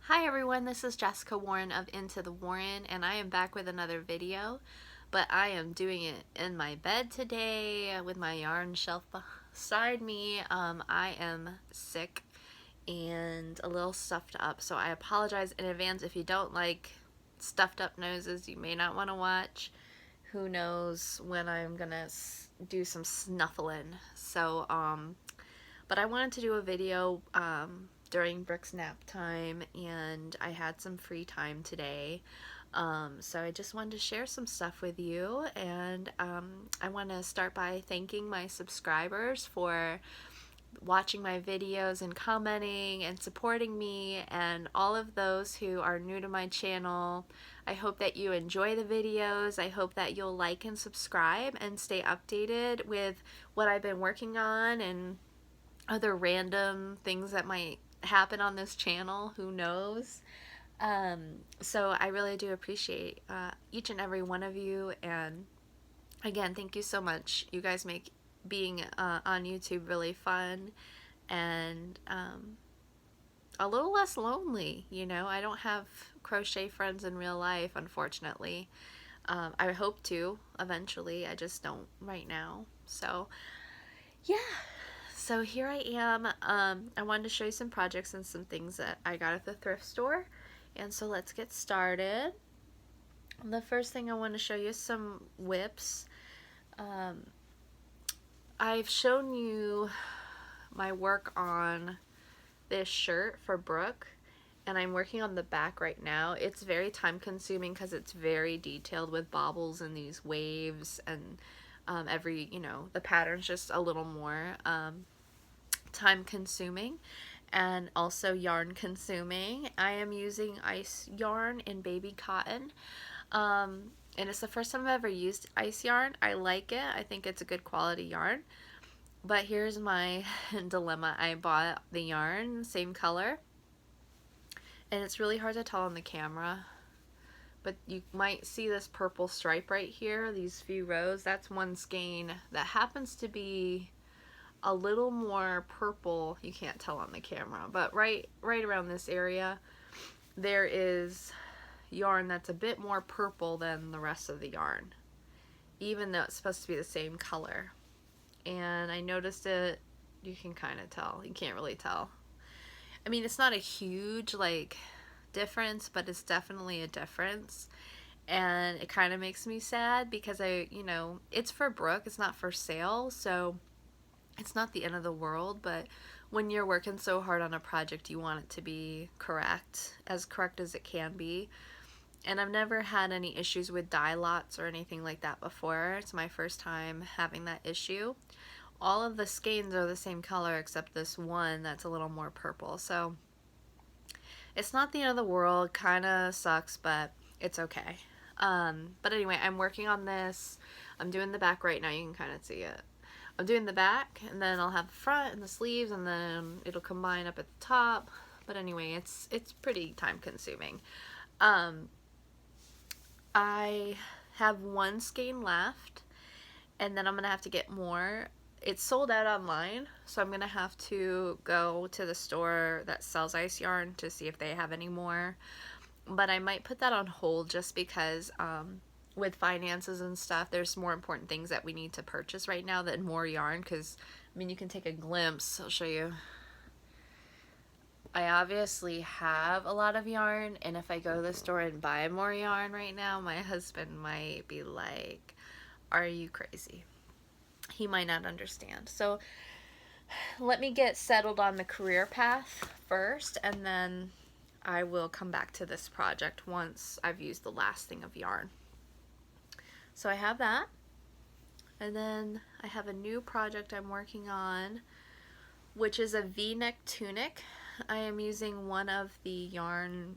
Hi everyone, this is Jessica Warren of Into the Warren, and I am back with another video, but I am doing it in my bed today with my yarn shelf beside me. I am sick and a little stuffed up, so I apologize in advance if you don't like stuffed up noses. You may not want to watch. Who knows when I'm gonna do some snuffling. But I wanted to do a video during Brooke's nap time, and I had some free time today. So I just wanted to share some stuff with you, and I want to start by thanking my subscribers for watching my videos and commenting and supporting me, and all of those who are new to my channel. I hope that you enjoy the videos. I hope that you'll like and subscribe and stay updated with what I've been working on and other random things that might happen on this channel. Who knows? So I really do appreciate each and every one of you, and again, thank you so much. You guys make being on YouTube really fun and a little less lonely. I don't have crochet friends in real life, unfortunately. I hope to eventually, I just don't right now. So yeah, so here I am. I wanted to show you some projects and some things that I got at the thrift store. And so let's get started. The first thing I want to show you is some whips. I've shown you my work on this shirt for Brooke, and I'm working on the back right now. It's very time consuming because it's very detailed with bobbles and these waves, and the pattern's just a little more time consuming and also yarn consuming. I am using ice yarn in baby cotton, and it's the first time I've ever used ice yarn. I like it. I think it's a good quality yarn. But here's my dilemma. I bought the yarn, same color, and it's really hard to tell on the camera, but you might see this purple stripe right here, these few rows. That's one skein that happens to be a little more purple. You can't tell on the camera, but right around this area there is yarn that's a bit more purple than the rest of the yarn, even though it's supposed to be the same color. And I noticed it. You can kind of tell. You can't really tell. I mean, it's not a huge difference, but it's definitely a difference. And it kind of makes me sad because it's for Brooke. It's not for sale, so it's not the end of the world. But when you're working so hard on a project, you want it to be correct as it can be. And I've never had any issues with dye lots or anything like that before. It's my first time having that issue. All of the skeins are the same color except this one that's a little more purple. So it's not the end of the world. Kind of sucks, but it's okay. But anyway, I'm working on this. I'm doing the back right now. You can kind of see it. I'm doing the back, and then I'll have the front and the sleeves, and then it'll combine up at the top. But anyway, it's pretty time consuming. I have one skein left, and then I'm gonna have to get more. It's sold out online, so I'm gonna have to go to the store that sells ice yarn to see if they have any more. But I might put that on hold just because with finances and stuff, there's more important things that we need to purchase right now than more yarn. Because I mean, you can take a glimpse. I'll show you. I obviously have a lot of yarn, and if I go to the store and buy more yarn right now, my husband might be like, are you crazy? He might not understand. So let me get settled on the career path first, and then I will come back to this project once I've used the last thing of yarn. So I have that, and then I have a new project I'm working on, which is a V-neck tunic. I am using one of the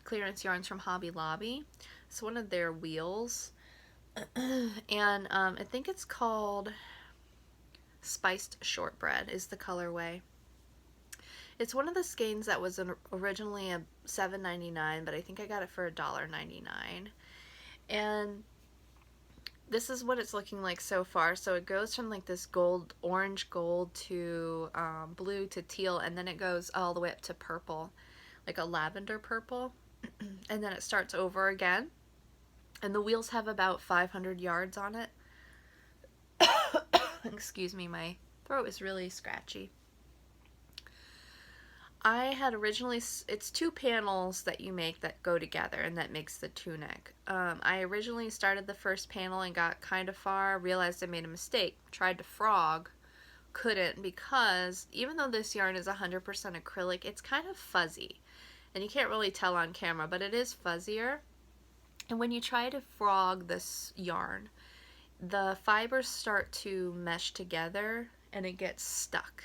clearance yarns from Hobby Lobby. It's one of their wheels, and I think it's called Spiced Shortbread is the colorway. It's one of the skeins that was originally a $7.99, but I think I got it for $1.99. And this is what it's looking like so far. So it goes from like this orange gold to blue to teal, and then it goes all the way up to purple like a lavender purple, and then it starts over again. And the wheels have about 500 yards on it. Excuse me, my throat is really scratchy. I had originally, it's 2 panels that you make that go together, and that makes the tunic. I originally started the first panel and got kind of far, realized I made a mistake, tried to frog, couldn't, because even though this yarn is 100% acrylic, it's kind of fuzzy. And you can't really tell on camera, but it is fuzzier. And when you try to frog this yarn, the fibers start to mesh together and it gets stuck.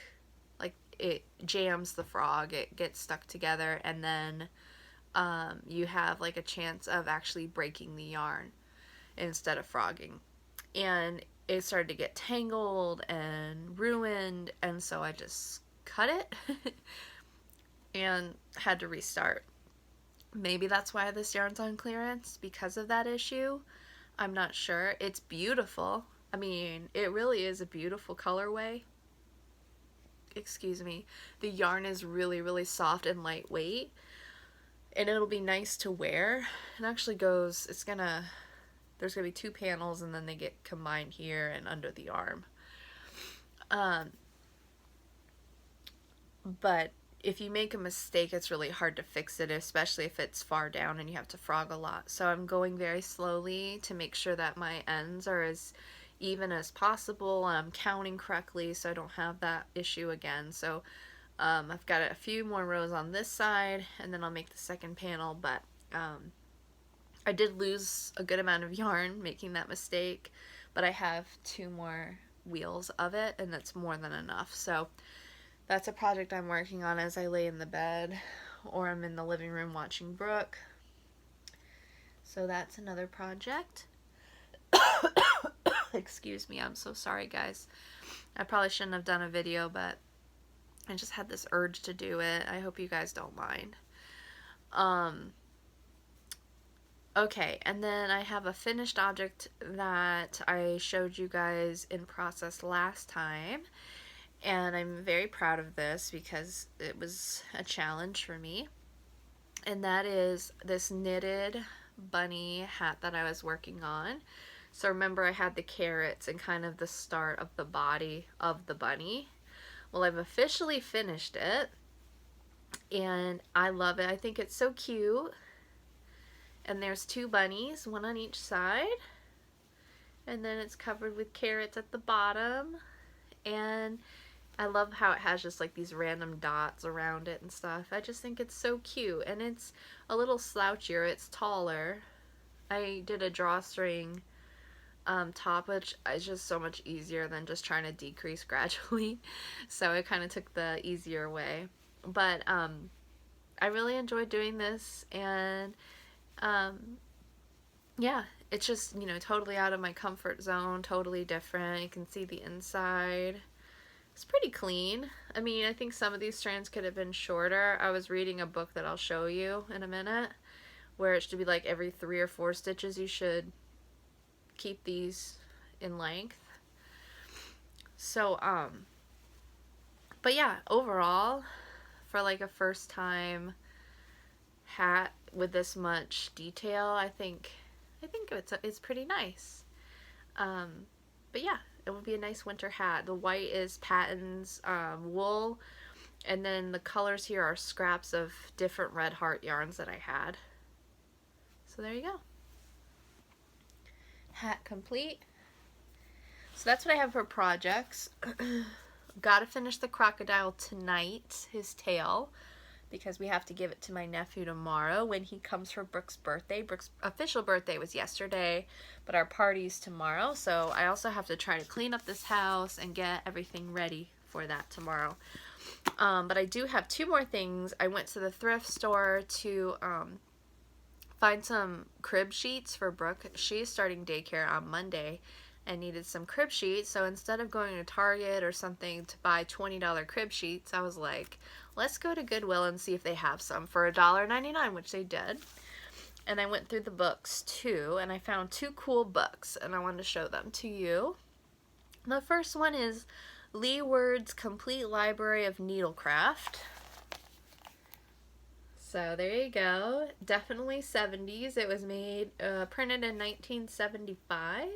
Like, it jams the frog, it gets stuck together, and then you have like a chance of actually breaking the yarn instead of frogging. And it started to get tangled and ruined, and so I just cut it and had to restart. Maybe that's why this yarn's on clearance, because of that issue. I'm not sure. It's beautiful. I mean, it really is a beautiful colorway. Excuse me. The yarn is really, really soft and lightweight, and it'll be nice to wear. It actually goes, there's gonna be 2 panels, and then they get combined here and under the arm. But if you make a mistake, it's really hard to fix it, especially if it's far down and you have to frog a lot. So I'm going very slowly to make sure that my ends are as even as possible, and I'm counting correctly so I don't have that issue again. So I've got a few more rows on this side, and then I'll make the second panel, but I did lose a good amount of yarn making that mistake, but I have 2 more wheels of it, and that's more than enough. So that's a project I'm working on as I lay in the bed, or I'm in the living room watching Brooke. So that's another project. Excuse me, I'm so sorry, guys. I probably shouldn't have done a video, but I just had this urge to do it. I hope you guys don't mind. Okay, and then I have a finished object that I showed you guys in process last time. And I'm very proud of this because it was a challenge for me. And that is this knitted bunny hat that I was working on. So remember, I had the carrots and kind of the start of the body of the bunny. Well, I've officially finished it, and I love it. I think it's so cute. And there's 2 bunnies, one on each side. And then it's covered with carrots at the bottom. And I love how it has just like these random dots around it and stuff. I just think it's so cute. And it's a little slouchier. It's taller. I did a drawstring top, which is just so much easier than just trying to decrease gradually. So I kind of took the easier way. But I really enjoyed doing this, and yeah, it's just, you know, totally out of my comfort zone, totally different. You can see the inside. It's pretty clean. I mean, I think some of these strands could have been shorter. I was reading a book that I'll show you in a minute, where it should be like every 3 or 4 stitches you should keep these in length. So, but yeah, overall, for like a first time hat with this much detail, I think it's pretty nice. But yeah, it would be a nice winter hat. The white is Patton's wool, and then the colors here are scraps of different red heart yarns that I had. So there you go. Hat complete. So that's what I have for projects. Gotta finish the crocodile tonight, his tail, because we have to give it to my nephew tomorrow when he comes for Brooke's birthday. Brooke's official birthday was yesterday, but our party's tomorrow, so I also have to try to clean up this house and get everything ready for that tomorrow. But I do have 2 more things. I went to the thrift store to find some crib sheets for Brooke. She's starting daycare on Monday and needed some crib sheets, so instead of going to Target or something to buy $20 crib sheets, I was like, let's go to Goodwill and see if they have some for $1.99, which they did. And I went through the books too, and I found 2 cool books, and I wanted to show them to you. The first one is Lee Ward's Complete Library of Needlecraft. So there you go. Definitely 70s. It was made, printed in 1975.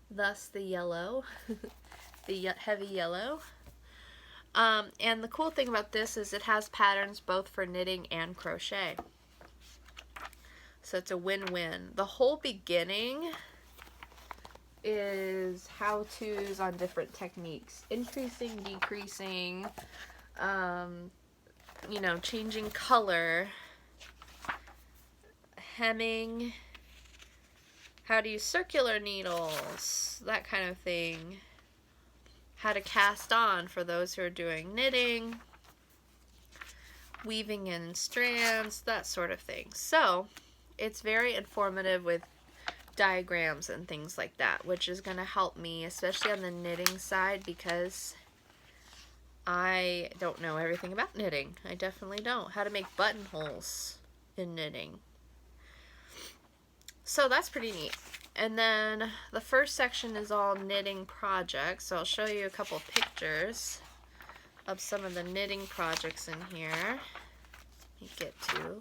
Thus the yellow, the heavy yellow. And the cool thing about this is it has patterns both for knitting and crochet. So it's a win-win. The whole beginning is how-tos on different techniques. Increasing, decreasing, you know, changing color, hemming, how to use circular needles, that kind of thing. How to cast on for those who are doing knitting, weaving in strands, that sort of thing. So it's very informative with diagrams and things like that, which is going to help me, especially on the knitting side, because I don't know everything about knitting. I definitely don't. How to make buttonholes in knitting. So that's pretty neat. And then the first section is all knitting projects. So I'll show you a couple pictures of some of the knitting projects in here. Let me get to.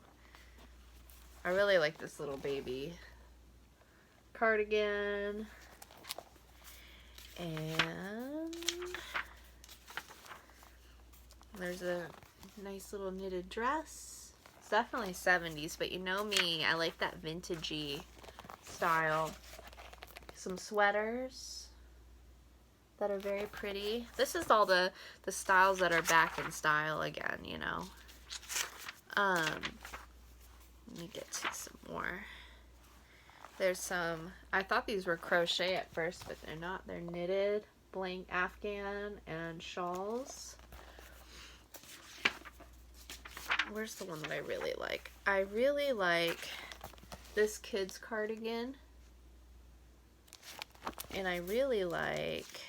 I really like this little baby cardigan. And there's a nice little knitted dress. It's definitely 70s, but you know me, I like that vintagey style. Some sweaters that are very pretty. This is all the styles that are back in style again, you know. Let me get to some more. There's some, I thought these were crochet at first, but they're not. They're knitted, blank Afghan and shawls. Where's the one that I really like? I really like this kid's cardigan. And I really like,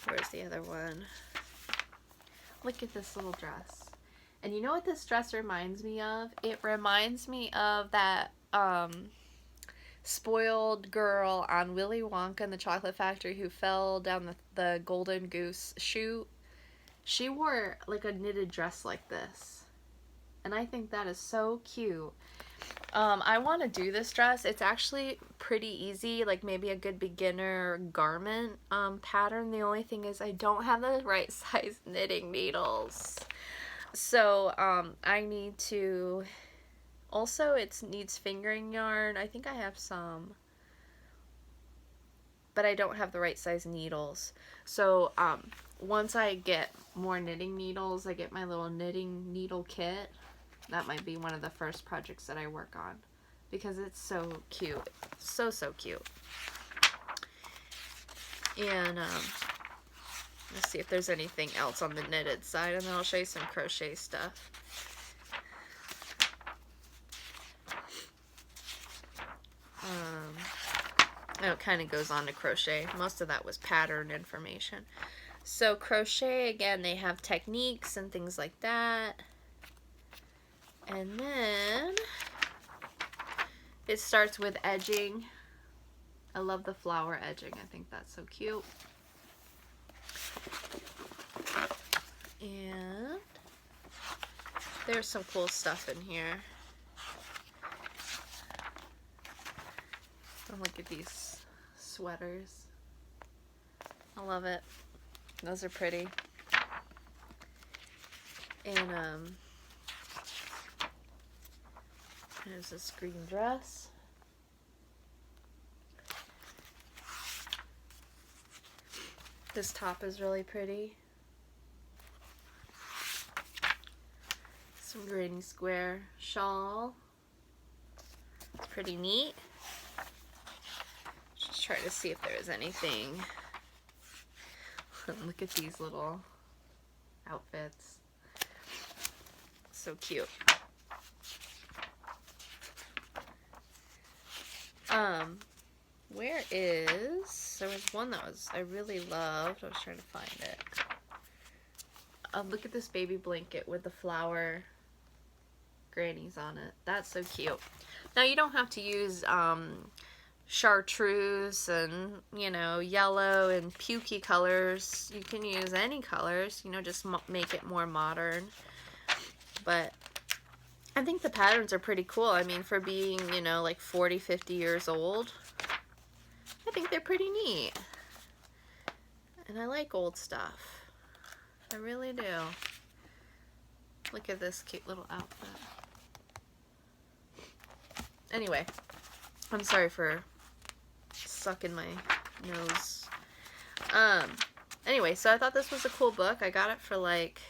where's the other one? Look at this little dress. And you know what this dress reminds me of? It reminds me of that spoiled girl on Willy Wonka and the Chocolate Factory who fell down the golden goose chute. She wore like a knitted dress like this. And I think that is so cute. I want to do this dress. It's actually pretty easy, like maybe a good beginner garment pattern. The only thing is I don't have the right size knitting needles. So I need to, also it needs fingering yarn. I think I have some, but I don't have the right size needles. So once I get more knitting needles, I get my little knitting needle kit. That might be one of the first projects that I work on because it's so cute. So cute. And let's see if there's anything else on the knitted side, and then I'll show you some crochet stuff. Oh, it kind of goes on to crochet. Most of that was pattern information. So crochet, again, they have techniques and things like that. And then it starts with edging. I love the flower edging. I think that's so cute. And there's some cool stuff in here. Oh, look at these sweaters. I love it. Those are pretty. And there's this green dress. This top is really pretty. Some granny square shawl. It's pretty neat. Just try to see if there is anything. Look at these little outfits. So cute. Where is, there was one that I really loved. I was trying to find it. Look at this baby blanket with the flower grannies on it. That's so cute. Now you don't have to use chartreuse and, you know, yellow and pukey colors. You can use any colors, you know, just make it more modern. But I think the patterns are pretty cool. I mean, for being, you know, like 40, 50 years old, I think they're pretty neat. And I like old stuff. I really do. Look at this cute little outfit. Anyway, I'm sorry for sucking my nose. Anyway, so I thought this was a cool book. I got it for like,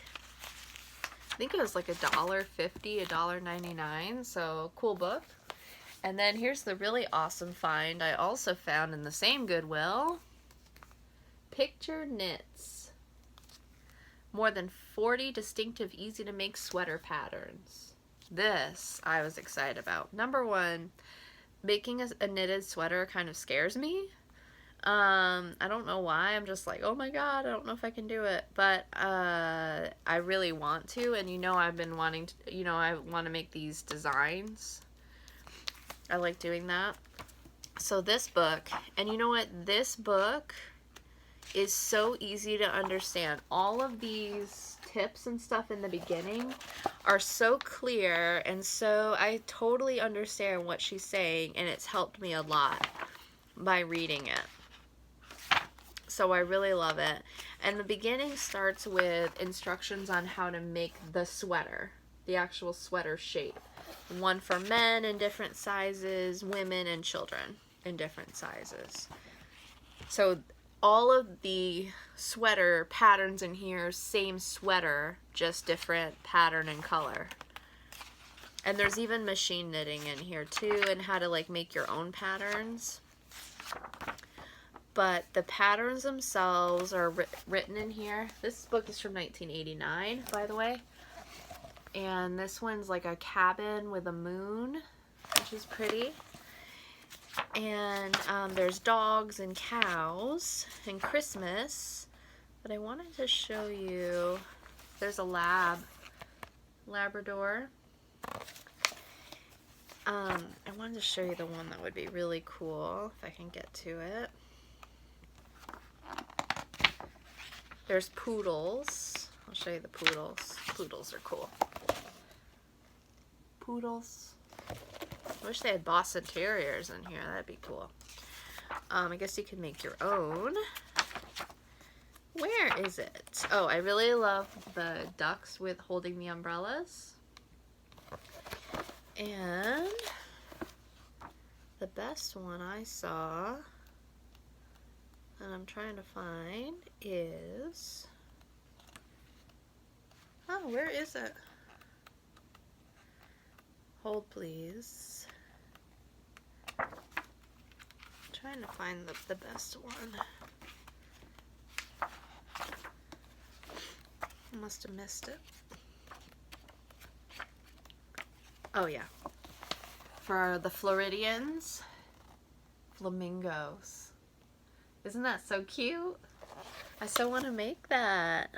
I think it was like $1.50, $1.99. So cool book. And then here's the really awesome find I also found in the same Goodwill. Picture Knits. More than 40 distinctive, easy to make sweater patterns. This I was excited about. Number one, making a knitted sweater kind of scares me. I don't know why. I'm just like, oh my god, I don't know if I can do it. But I really want to, and you know I've been wanting to, you know, I want to make these designs. I like doing that. So this book, and you know what? This book is so easy to understand. All of these tips and stuff in the beginning are so clear, and so I totally understand what she's saying, and it's helped me a lot by reading it. So I really love it. And the beginning starts with instructions on how to make the sweater, the actual sweater shape. One for men in different sizes, women and children in different sizes. So all of the sweater patterns in here, same sweater, just different pattern and color. And there's even machine knitting in here too, and how to like make your own patterns. But the patterns themselves are written in here. This book is from 1989, by the way. And this one's like a cabin with a moon, which is pretty. And there's dogs and cows and Christmas. But I wanted to show you, there's a Labrador. I wanted to show you the one that would be really cool, if I can get to it. There's poodles. I'll show you the poodles. Poodles are cool. Poodles. I wish they had Boston Terriers in here. That'd be cool. I guess you can make your own. Where is it? Oh, I really love the ducks with holding the umbrellas. And the best one I saw, and I'm trying to find, is... Oh, where is it? Hold, please. I'm trying to find the best one. I must have missed it. Oh, yeah. For the Floridians, flamingos. Isn't that so cute? I so want to make that.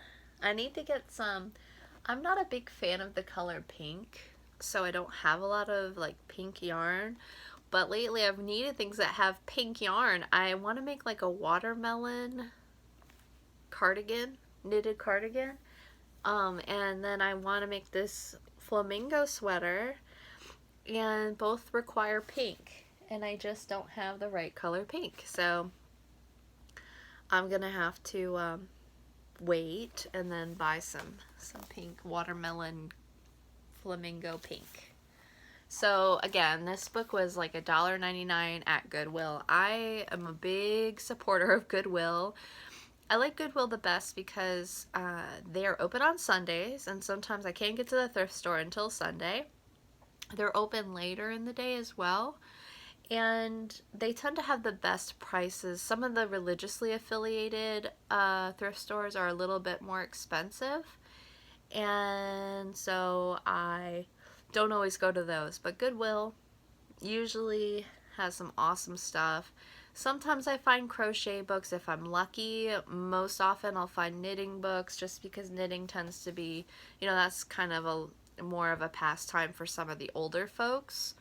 I need to get some. I'm not a big fan of the color pink, so I don't have a lot of like pink yarn. But lately I've needed things that have pink yarn. I want to make like a watermelon cardigan, knitted cardigan. And then I want to make this flamingo sweater, and both require pink, and I just don't have the right color pink. So I'm gonna have to wait and then buy some pink, watermelon flamingo pink. So again, this book was like $1.99 at Goodwill. I am a big supporter of Goodwill. I like Goodwill the best because they are open on Sundays, and sometimes I can't get to the thrift store until Sunday. They're open later in the day as well, and they tend to have the best prices. Some of the religiously affiliated thrift stores are a little bit more expensive, and so I don't always go to those, but Goodwill usually has some awesome stuff. Sometimes I find crochet books if I'm lucky. Most often I'll find knitting books, just because knitting tends to be, you know, that's kind of a more of a pastime for some of the older folks.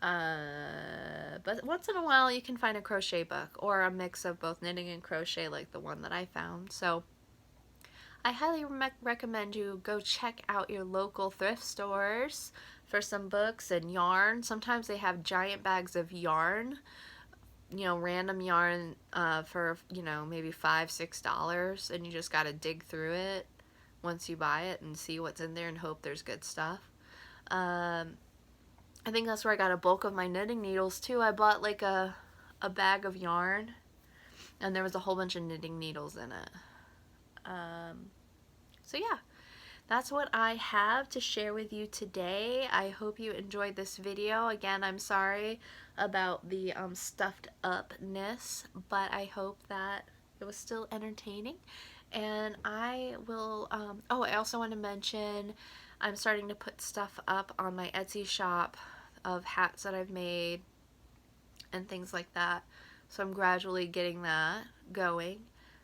But once in a while you can find a crochet book or a mix of both knitting and crochet, like the one that I found. So I highly recommend you go check out your local thrift stores for some books and yarn. Sometimes they have giant bags of yarn, you know, random yarn for, you know, maybe $5, $6, and you just got to dig through it once you buy it and see what's in there and hope there's good stuff. I think that's where I got a bulk of my knitting needles too. I bought like a bag of yarn and there was a whole bunch of knitting needles in it. So yeah, that's what I have to share with you today. I hope you enjoyed this video. Again, I'm sorry about the stuffed upness, but I hope that it was still entertaining. And I will, oh, I also want to mention I'm starting to put stuff up on my Etsy shop of hats that I've made and things like that. So I'm gradually getting that going.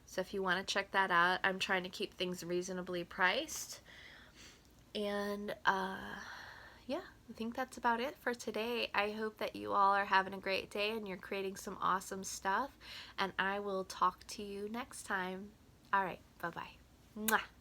So if you want to check that out, I'm trying to keep things reasonably priced. And yeah, I think that's about it for today. I hope that you all are having a great day and you're creating some awesome stuff. And I will talk to you next time. All right, bye-bye. Mwah.